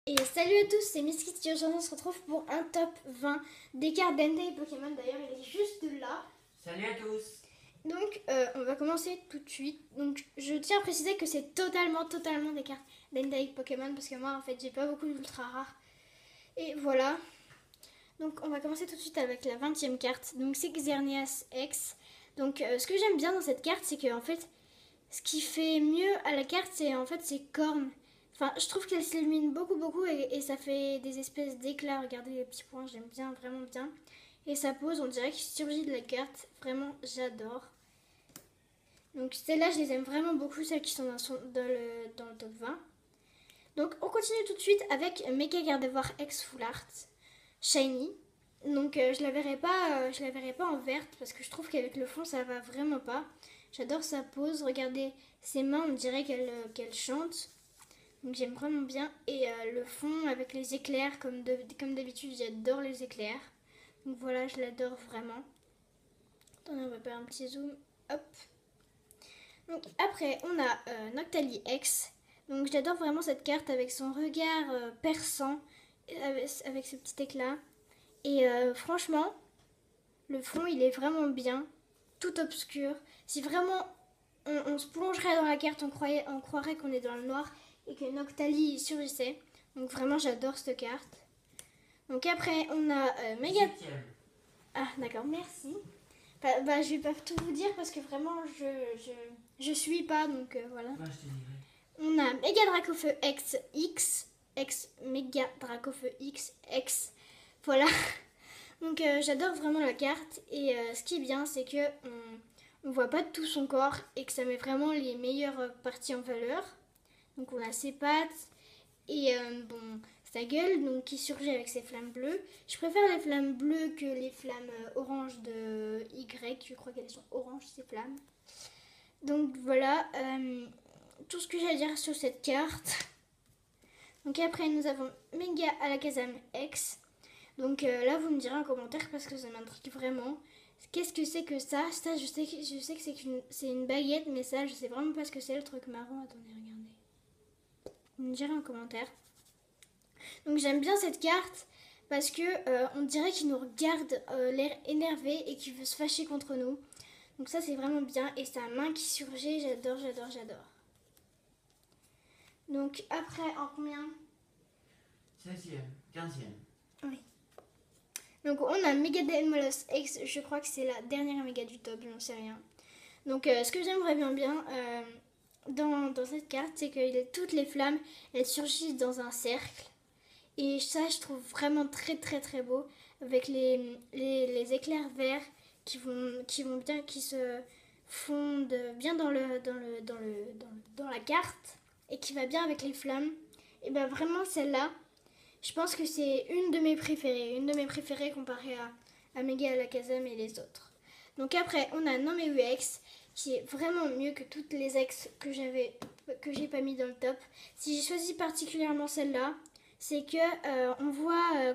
Et salut à tous, c'est Miss Kitty. Aujourd'hui on se retrouve pour un top 20 des cartes d'Entei Pokémon. D'ailleurs il est juste là. Salut à tous. Donc on va commencer tout de suite. Donc je tiens à préciser que c'est totalement des cartes d'Entei Pokémon. Parce que moi en fait j'ai pas beaucoup d'ultra rares. Et voilà. Donc on va commencer tout de suite avec la 20e carte. Donc c'est Xerneas X. Donc ce que j'aime bien dans cette carte c'est que en fait ce qui fait mieux à la carte c'est en fait ses cornes. Enfin, je trouve qu'elle s'illumine beaucoup et ça fait des espèces d'éclats. Regardez les petits points, j'aime bien, vraiment bien. Et sa pose, on dirait qu'il surgit de la carte. Vraiment, j'adore. Donc celles-là, je les aime vraiment beaucoup, celles qui sont dans le top 20. Donc on continue tout de suite avec Mecha Gardevoir X Full Art Shiny. Donc je la verrai pas en verte parce que je trouve qu'avec le fond, ça va vraiment pas. J'adore sa pose. Regardez ses mains, on dirait qu'elle chante. Donc j'aime vraiment bien. Et le fond avec les éclairs, comme d'habitude, j'adore les éclairs. Donc voilà, je l'adore vraiment. Attendez, on va faire un petit zoom. Hop. Donc après, on a Noctali X. Donc j'adore vraiment cette carte avec son regard perçant, avec ce petit éclat. Et franchement, le fond, il est vraiment bien. Tout obscur. Si vraiment on se plongerait dans la carte, on croirait qu'on est dans le noir et que Noctali surgissait. Donc vraiment j'adore cette carte. Donc après on a Mega... Ah d'accord, merci. Je vais pas tout vous dire parce que vraiment je suis pas, donc voilà. Moi, je te dirai. On a Mega Dracofeu X Mega Dracofeu X. Voilà. Donc j'adore vraiment la carte et ce qui est bien c'est que on voit pas tout son corps et que ça met vraiment les meilleures parties en valeur. Donc on a ses pattes et sa gueule donc, qui surgit avec ses flammes bleues. Je préfère les flammes bleues que les flammes oranges de Y. Je crois qu'elles sont oranges ces flammes. Donc voilà tout ce que j'ai à dire sur cette carte. Donc après nous avons Mega Alakazam X. Donc là vous me direz en commentaire parce que ça m'intrigue vraiment. Qu'est-ce que c'est que ça? Ça je sais que c'est une baguette, mais ça je sais vraiment pas ce que c'est le truc marron. Attendez, regardez. Vous me direz en commentaire. Donc j'aime bien cette carte parce que on dirait qu'il nous regarde l'air énervé et qu'il veut se fâcher contre nous. Donc ça c'est vraiment bien. Et sa main qui surgit, j'adore. Donc après en combien? 16e, 15e. Oui. Donc on a Megadeth Molos X, je crois que c'est la dernière méga du top, j'en sais rien. Donc ce que j'aimerais bien dans cette carte, c'est que toutes les flammes, elles surgissent dans un cercle. Et ça, je trouve vraiment très beau, avec les éclairs verts qui se fondent bien dans la carte et qui va bien avec les flammes. Et bien vraiment celle-là, je pense que c'est une de mes préférées comparée à Mega Alakazam et les autres. Donc après, on a Nomeu X qui est vraiment mieux que toutes les ex que j'ai pas mis dans le top. Si j'ai choisi particulièrement celle-là, c'est que on voit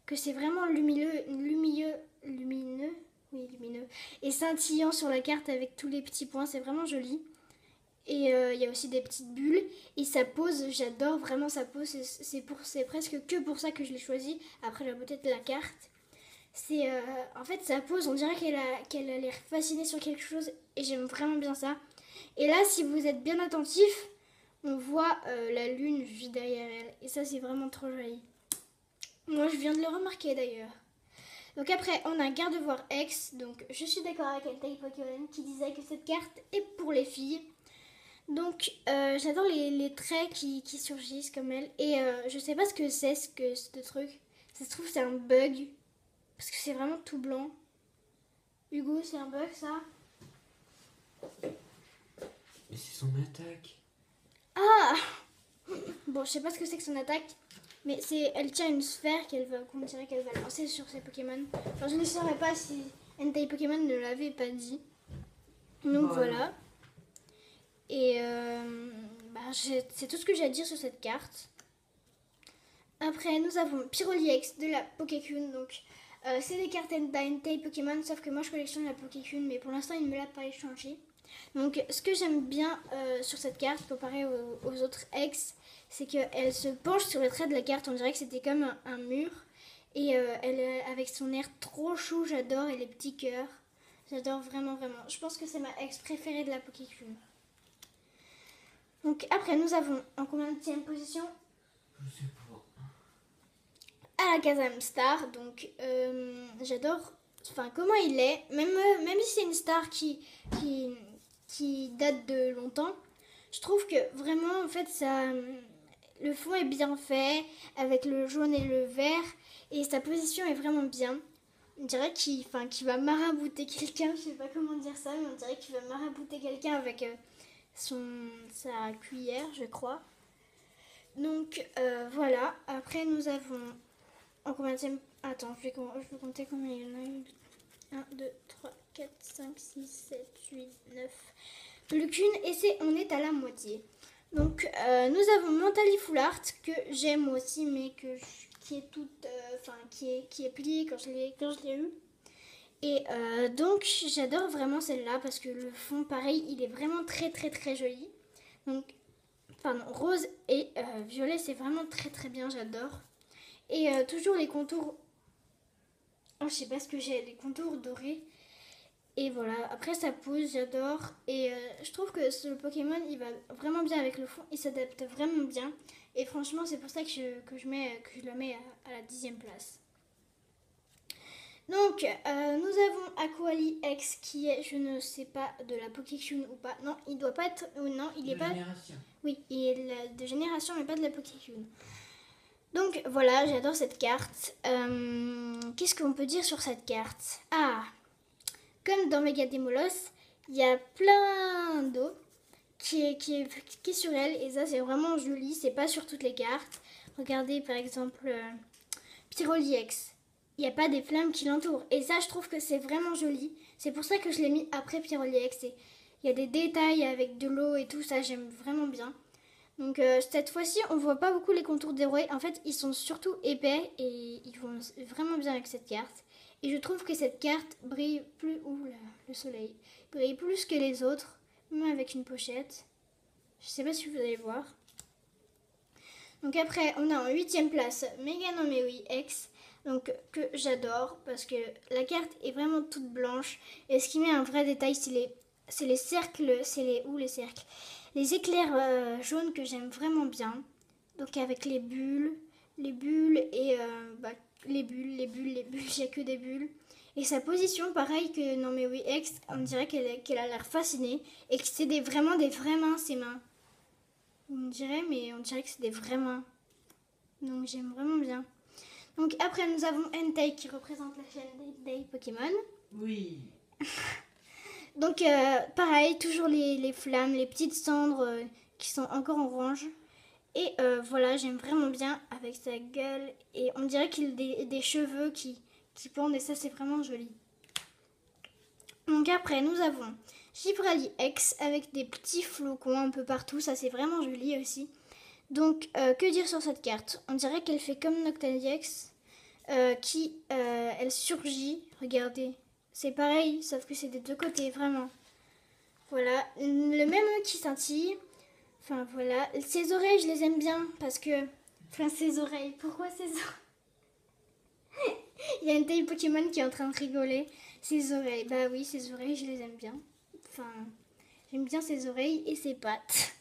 que c'est vraiment lumineux et scintillant sur la carte avec tous les petits points, c'est vraiment joli. Et il y a aussi des petites bulles. Et sa pose, j'adore vraiment sa pose. C'est presque que pour ça que je l'ai choisi. Après la beauté de la carte. C'est en fait sa pose, on dirait qu'elle a l'air fascinée sur quelque chose. Et j'aime vraiment bien ça. Et là, si vous êtes bien attentif, on voit la lune juste derrière elle. Et ça, c'est vraiment trop joli. Moi, je viens de le remarquer d'ailleurs. Donc après, on a Gardevoir X. Donc je suis d'accord avec Entei Pokémon qui disait que cette carte est pour les filles. Donc j'adore les traits qui surgissent comme elle. Et je sais pas ce que c'est ce truc. Ça se trouve c'est un bug. Parce que c'est vraiment tout blanc. Hugo, c'est un bug ça? Mais c'est son attaque. Ah. Bon, je sais pas ce que c'est que son attaque. Mais elle tient une sphère qu'on dirait qu'elle va lancer sur ses Pokémon. Enfin, je ne saurais pas si Entei Pokémon ne l'avait pas dit. Donc voilà. Et c'est tout ce que j'ai à dire sur cette carte. Après, nous avons Pyroli X de la Pokécune. Donc, c'est des cartes d'Entei Pokémon, sauf que moi je collectionne la Pokécune, mais pour l'instant il ne me l'a pas échangé. Donc, ce que j'aime bien sur cette carte, comparé aux autres X, c'est qu'elle se penche sur le trait de la carte. On dirait que c'était comme un mur. Et elle est avec son air trop chou, j'adore. Et les petits cœurs. J'adore vraiment, vraiment. Je pense que c'est ma ex préférée de la Pokécune. Donc après, nous avons en combienième position Je sais pas. Alakazam Star. Donc j'adore comment il est. Même si c'est une star qui date de longtemps, je trouve que vraiment, en fait, le fond est bien fait, avec le jaune et le vert, et sa position est vraiment bien. On dirait qu'il va marabouter quelqu'un, je sais pas comment dire ça, mais on dirait qu'il va marabouter quelqu'un avec sa cuillère, je crois. Donc voilà, après nous avons en combienième... Attends, je vais compter combien il y en a eu. 1, 2, 3, 4, 5, 6, 7, 8, 9. Plus qu'une et on est à la moitié. Donc nous avons Mentally Full Art que j'aime aussi, mais qui est toute, qui est pliée quand je l'ai eu. Et donc j'adore vraiment celle-là parce que le fond, pareil, il est vraiment très très très joli. Donc, rose et violet, c'est vraiment très très bien, j'adore. Et toujours les contours, je sais pas ce que j'ai, les contours dorés. Et voilà, après sa pose, j'adore. Et je trouve que ce Pokémon, il va vraiment bien avec le fond. Il s'adapte vraiment bien. Et franchement, c'est pour ça que je le mets à la 10e place. Donc, nous avons Aquali X qui est, je ne sais pas, de la Pokécune ou pas. Non, il doit pas être... non, il est pas... Génération. Oui, il est de génération, mais pas de la Pokécune. Donc, voilà, j'adore cette carte. Qu'est-ce qu'on peut dire sur cette carte? Ah, comme dans Megademolos, il y a plein d'eau qui est sur elle. Et ça, c'est vraiment joli. C'est pas sur toutes les cartes. Regardez, par exemple, Pyroliex. Il n'y a pas des flammes qui l'entourent. Et ça, je trouve que c'est vraiment joli. C'est pour ça que je l'ai mis après Pyroliex. Et il y a des détails avec de l'eau et tout. Ça, j'aime vraiment bien. Donc, cette fois-ci, on voit pas beaucoup les contours des rois. En fait, ils sont surtout épais. Et ils vont vraiment bien avec cette carte. Et je trouve que cette carte brille plus... Ouh là, le soleil. Brille plus que les autres. Même avec une pochette. Je sais pas si vous allez voir. Donc après, on a en 8e place Meganomewi X. Donc que j'adore parce que la carte est vraiment toute blanche. Et ce qui met un vrai détail, c'est les cercles. Les cercles? Les éclairs jaunes que j'aime vraiment bien. Donc avec les bulles et... les bulles, il n'y a que des bulles. Et sa position, pareil que non mais oui, X, on dirait qu'elle a l'air fascinée. Et que c'est vraiment des vraies mains, ses mains. On dirait que c'est des vraies mains. Donc j'aime vraiment bien. Donc après, nous avons Entei qui représente la chaîne d'Entei Pokémon. Oui. Donc pareil, toujours les flammes, les petites cendres qui sont encore orange. Et voilà, j'aime vraiment bien avec sa gueule. Et on dirait qu'il a des cheveux qui pendent et ça, c'est vraiment joli. Donc après, nous avons Gibralli X avec des petits flocons un peu partout. Ça, c'est vraiment joli aussi. Donc, que dire sur cette carte? On dirait qu'elle fait comme Noctaliex, elle surgit. Regardez, c'est pareil, sauf que c'est des deux côtés, vraiment. Voilà, le même qui scintille. Enfin, voilà. Ses oreilles, je les aime bien parce que... Enfin, ses oreilles. Pourquoi ses oreilles? Il y a une taille Pokémon qui est en train de rigoler. Ses oreilles. Bah oui, ses oreilles, je les aime bien. Enfin, j'aime bien ses oreilles et ses pattes.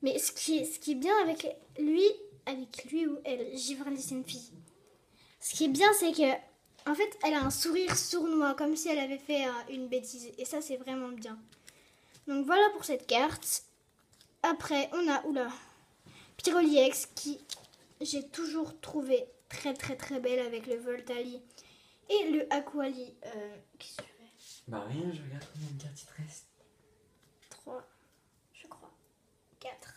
Mais ce qui est bien avec lui ou elle, Givraldi, c'est une fille. Ce qui est bien, c'est que, en fait, elle a un sourire sournois, comme si elle avait fait une bêtise. Et ça, c'est vraiment bien. Donc voilà pour cette carte. Après, on a, Pyroliex, qui j'ai toujours trouvé très très très belle avec le Voltali et le Aquali. Qu'est-ce que tu fais? Bah rien, je regarde combien de cartes il te reste. 3, je crois. 4.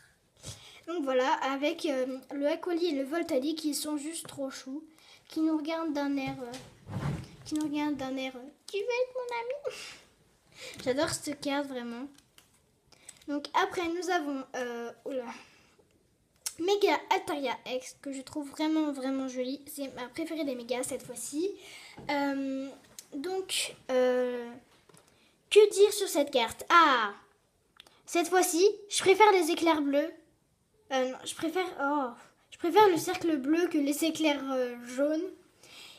Donc voilà, avec le Aquali et le Voltali qui sont juste trop choux, qui nous regardent d'un air... tu veux être mon ami? J'adore cette carte, vraiment. Donc après, nous avons... Mega Altaria X, que je trouve vraiment vraiment jolie. C'est ma préférée des mégas cette fois-ci. Donc, que dire sur cette carte? Ah, cette fois-ci, je préfère les éclairs bleus Non, je préfère le cercle bleu que les éclairs jaunes.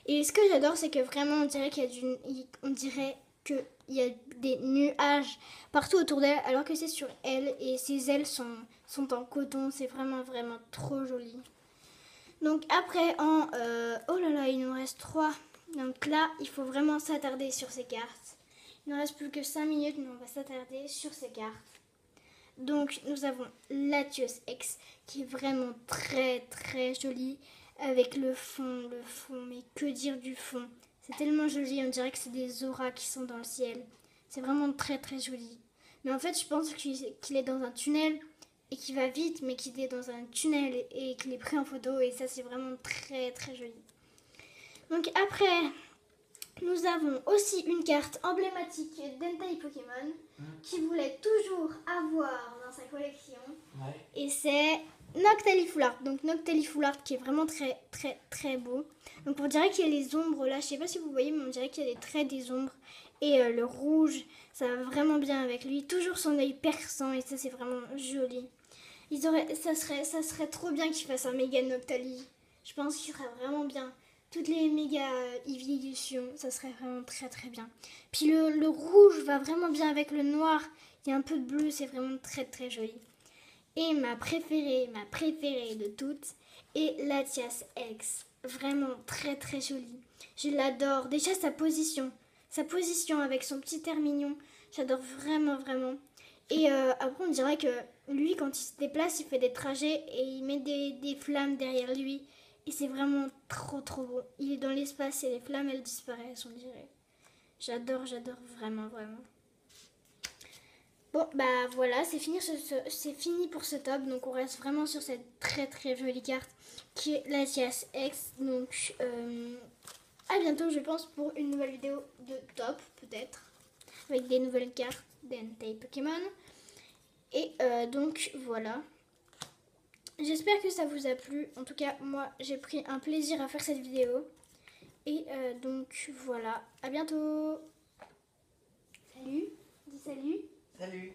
Et ce que j'adore, c'est que vraiment, on dirait qu'il y a des nuages partout autour d'elle, alors que c'est sur elle et ses ailes sont en coton. C'est vraiment, vraiment trop joli. Donc après, oh là là, il nous reste 3. Donc là, il faut vraiment s'attarder sur ces cartes. Il ne reste plus que 5 minutes, mais on va s'attarder sur ces cartes. Donc nous avons Latios X, qui est vraiment très très joli. Avec le fond, mais que dire du fond? C'est tellement joli, on dirait que c'est des auras qui sont dans le ciel. C'est vraiment très très joli. Mais en fait, je pense qu'il est dans un tunnel et qu'il va vite, mais qu'il est dans un tunnel et qu'il est pris en photo. Et ça, c'est vraiment très très joli. Donc après, nous avons aussi une carte emblématique d'Hentai Pokémon qui voulait toujours avoir dans sa collection. Ouais. Et c'est Noctalifoulard. Donc Noctalifoulard qui est vraiment très très très beau. Donc on dirait qu'il y a les ombres là. Je sais pas si vous voyez, mais on dirait qu'il y a des traits des ombres. Et le rouge, ça va vraiment bien avec lui. Toujours son œil perçant et ça c'est vraiment joli. Ça serait trop bien qu'il fasse un méga Noctali. Je pense qu'il serait vraiment bien. Toutes les méga évolutions, ça serait vraiment très très bien. Puis le rouge va vraiment bien avec le noir. Il y a un peu de bleu, c'est vraiment très très joli. Et ma préférée de toutes est Latias X. Vraiment très très jolie. Je l'adore. Déjà sa position avec son petit air mignon. J'adore vraiment vraiment. Et après on dirait que lui quand il se déplace, il fait des trajets et il met des flammes derrière lui. Et c'est vraiment trop trop beau. Il est dans l'espace et les flammes elles disparaissent, on dirait. J'adore vraiment vraiment. Bon bah voilà, c'est fini pour ce top. Donc on reste vraiment sur cette très très jolie carte qui est Latias X. Donc à bientôt je pense pour une nouvelle vidéo de top peut-être. Avec des nouvelles cartes d'Hentai Pokémon. Et donc voilà. J'espère que ça vous a plu. En tout cas, moi, j'ai pris un plaisir à faire cette vidéo. Et donc, voilà. À bientôt. Salut. Dis salut. Salut.